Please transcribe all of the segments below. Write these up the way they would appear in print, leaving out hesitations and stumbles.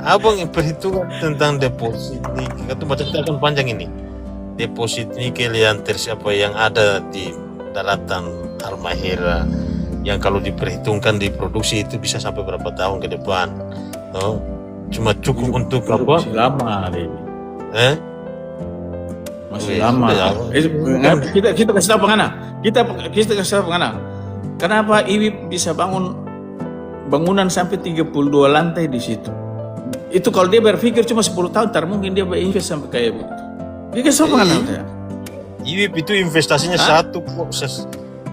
Abang perhitungan tentang deposit nikel itu macam kita akan panjang ini. Deposit nikel yang yang ada di daratan Halmahera yang kalau diperhitungkan di produksi itu bisa sampai berapa tahun ke depan. No? Cuma cukup untuk apa? Masih lama deh. Masih Wih, lama. sudah, Kita kasih tahu pengana. Kita kasih tahu pengana. Kenapa IWIP bisa bangunan sampai 32 lantai di situ? Itu kalau dia berpikir cuma 10 tahun, ntar mungkin dia berinvest sampai kayak begitu. Dia kasih tahu pengana saya. IWIP itu investasinya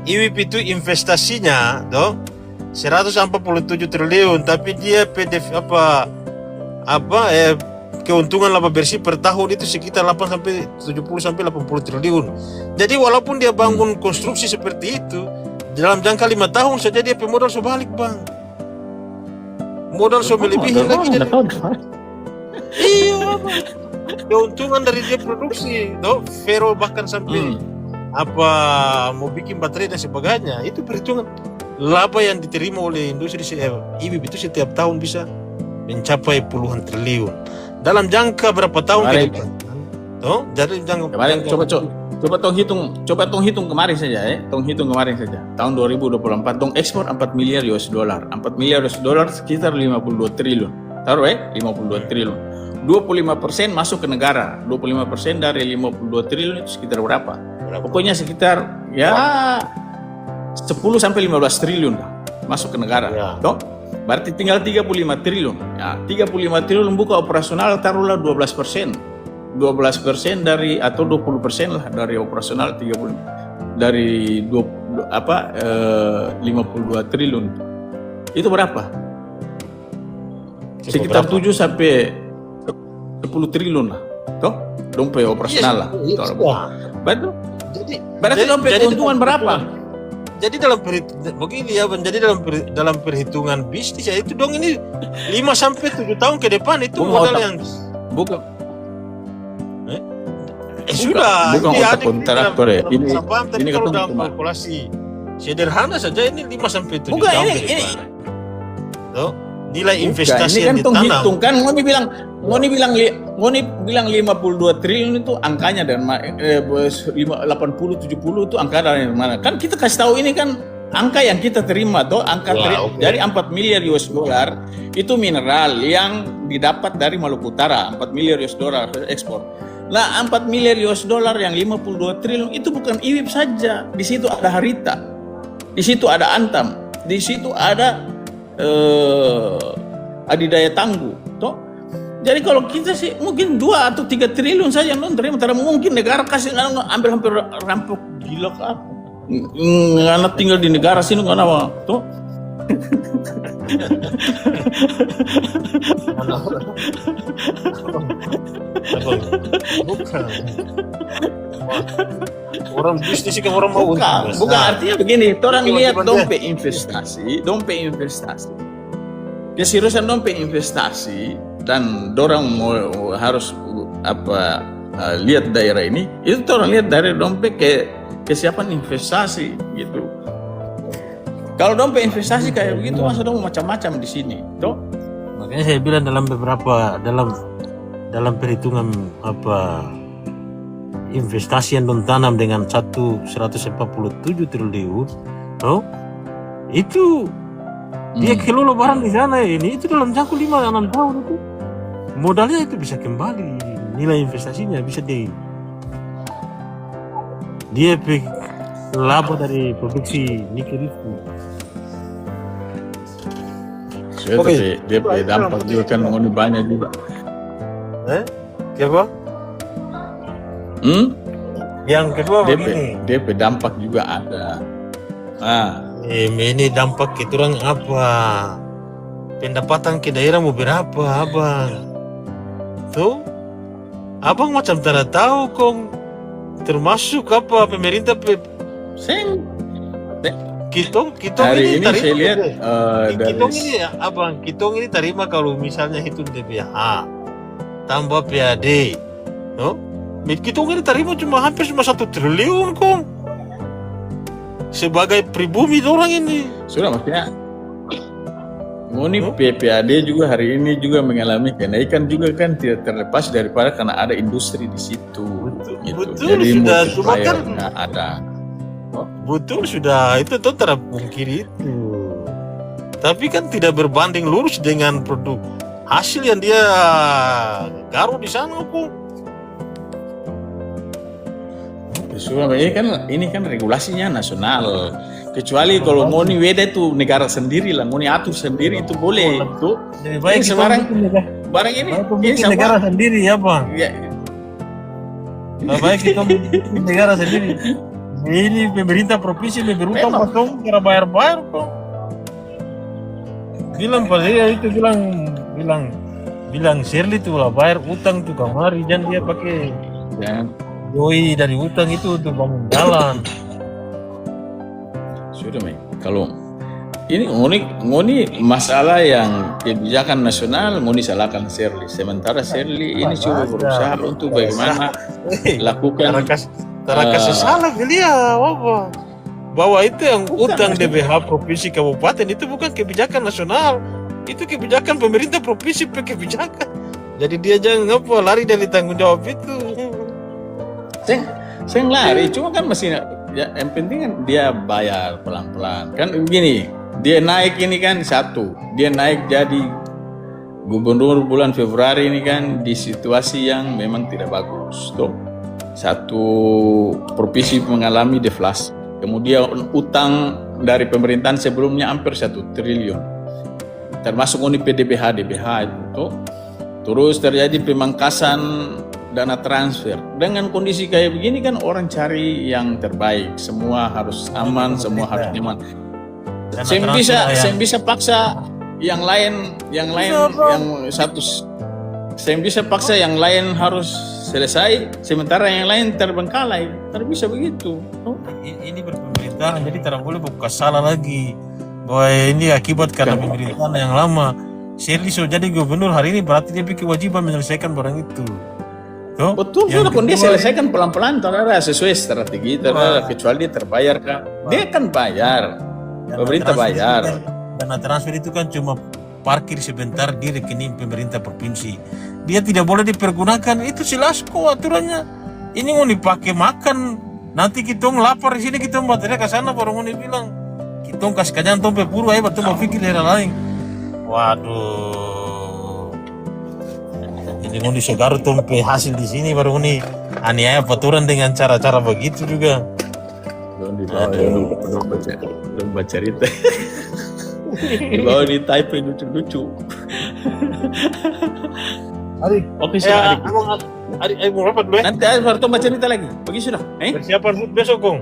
IWIP itu investasinya 147 triliun, tapi dia PDF keuntungan laba bersih per tahun itu sekitar 70 sampai 80 triliun. Jadi walaupun dia bangun konstruksi seperti itu, dalam jangka 5 tahun saja dia pemodal sebalik, Bang. Modal so melebihi lagi dari iya, Bang. Keuntungan dari dia produksi, Vero bahkan sampai mau bikin baterai dan sebagainya, itu perhitungan laba yang diterima oleh industri IWIP itu setiap tahun bisa mencapai puluhan triliun dalam jangka berapa tahun ke depan. Jadi kemarin coba tong hitung kemarin saja tong hitung kemarin saja tahun 2024 tong ekspor 4 miliar US dollar. 4 miliar US dollar sekitar 52 triliun. Taruh 52 triliun. 25% masuk ke negara. 25% dari 52 triliun itu sekitar berapa? Pokoknya sekitar 10 sampai 15 triliun masuk ke negara. Berarti tinggal 35 triliun. 35 triliun buka operasional taruhlah 12%. 12% dari atau 20% lah dari operasional 30 dari 52 triliun. Itu berapa? Sekitar 7 sampai 10 triliun lah. Toh? Dompet operasional lah. Betul. Berarti dompet keuntungan berapa? Jadi dalam perhitungan bisnis ya itu dong ini 5 sampai 7 tahun ke depan itu modal yang bukan sudah bukan otak kontraktor ya. Ini kalau dalam kalkulasi sederhana saja ini 5 sampai 7 bukan, tahun ke depan. Nilai investasi ini kan yang ditanam. Hitung kan Ngoni bilang 52 triliun itu angkanya dan 80 70 itu angka dari mana? Kan kita kasih tahu ini kan angka yang kita terima dari 4 miliar US dollar itu mineral yang didapat dari Maluku Utara, 4 miliar US dollar ekspor. Nah, 4 miliar US dollar yang 52 triliun itu bukan IWIP saja. Di situ ada Harita. Di situ ada Antam. Di situ ada Adidaya Tangguh. Toh? Jadi kalau kita sih mungkin 2 atau 3 triliun saja non terima. Tidak mungkin negara kasih ambil hampir rampok gila kan. Anak tinggal di negara sini nggak apa. Toh? Bukan. Orang bisnis kan orang mau bukan artinya begini, orang lihat dompet investasi, keseriusan dompet investasi dan orang mau harus lihat daerah ini, itu orang lihat dari dompet kesiapan investasi gitu. Kalau dompet investasi kayak begitu masa dong macam-macam di sini, toh? Makanya saya bilang dalam perhitungan investasi yang tanam dengan 147 triliun, itu dia kelola barang di sana ini itu dalam jangka 5-6 tahun itu modalnya itu bisa kembali, nilai investasinya bisa dia laba dari produksi nikel itu. Oke, dia dampak juga kan Ngoni banyak juga. Siapa? Yang kedua begini. DP dampak juga ada. Ini dampak itu orang apa? Pendapatan ke daerah mau berapa, Abang? Tuh, Abang macam tidak tahu kong. Termasuk apa pemerintah Kitong hari ini saya lihat Kitong ini ya, Abang, Kitong ini terima kalau misalnya hitung DPH tambah PAD, Kitong ini terima hampir cuma 1 triliun kong. Sebagai pribumi orang ini. Sudah maksudnya Ngoni PPAD juga hari ini juga mengalami kenaikan juga kan tidak terlepas daripada karena ada industri di situ. Betul, Jadi sudah, cuma kan multiplier-nya ada. betul sudah itu tuh terpungkiri itu. Tapi kan tidak berbanding lurus dengan produk hasil yang dia garuk di sana kok. Ini kan regulasinya nasional. Kecuali kalau ngoni weda itu negara sendiri lah, ngoni atur sendiri itu boleh. Tuh, Lebih baik ini kita sekarang bikin barang ini bikin sama. negara sendiri ya bang. Ya, Lebih baik kita bikin negara sendiri. Ini pemerintah provinsi lebih berutang Memang. potong kira bayar-bayar kok. Bilang pada dia itu bilang Shirley tuh lah bayar utang tuh kamari dan dia pakai ya. doi dari utang itu untuk bangun jalan. Sudah, Mei. Kalau ini ngoni masalah yang kebijakan nasional ngoni salahkan Shirley. Sementara Shirley ini coba berusaha untuk bagaimana lakukan Kasih salah beliau apa? Bahwa itu yang utang DBH provinsi kabupaten itu bukan kebijakan nasional, itu kebijakan pemerintah provinsi kebijakan. Jadi dia jangan lari dari tanggung jawab itu. Saya lari, cuma kan masih ya, yang penting kan dia bayar pelan-pelan. Kan begini, dia naik ini kan dia naik jadi gubernur bulan Februari ini kan di situasi yang memang tidak bagus. Tuh, satu provinsi mengalami deflasi. Kemudian utang dari pemerintahan sebelumnya hampir 1 triliun. Termasuk ini PDBH, DBH itu. Terus terjadi pemangkasan dana transfer. Dengan kondisi kayak begini kan orang cari yang terbaik. Semua harus aman, semua harus nyaman. Saya bisa paksa yang lain yang harus selesai, sementara yang lain terbengkalai. Tidak bisa begitu. Ini berpemerintahan jadi tidak boleh buka salah lagi bahwa ini akibat karena pemerintahan yang lama. Shirley so jadi gubernur hari ini berarti dia pikir kewajiban menyelesaikan barang itu. Tuh, Betul, sudah dia selesaikan pelan-pelan, ternyata sesuai strategi, ternyata kecuali dia terbayar kan. Dia kan bayar, pemerintah bayar. Dana transfer itu kan cuma parkir sebentar di rekening pemerintah provinsi. Dia tidak boleh dipergunakan, itu jelas kok aturannya. Ini mau dipakai makan, nanti kita lapar di sini kita baterai ke sana baru mau bilang kita kasih kajian tompe puru aja betul mau pikir daerah lain. Waduh, ini mau disegar tompe hasil di sini baru ini aniaya aturan dengan cara-cara begitu juga. Belum baca cerita. Dibawa di Taipei lucu-lucu. Adik, Oke, sudah. Adik mau rapat dulu ya? Nanti Alberto baca cerita lagi. Pergi sudah. Persiapan besok, Kong.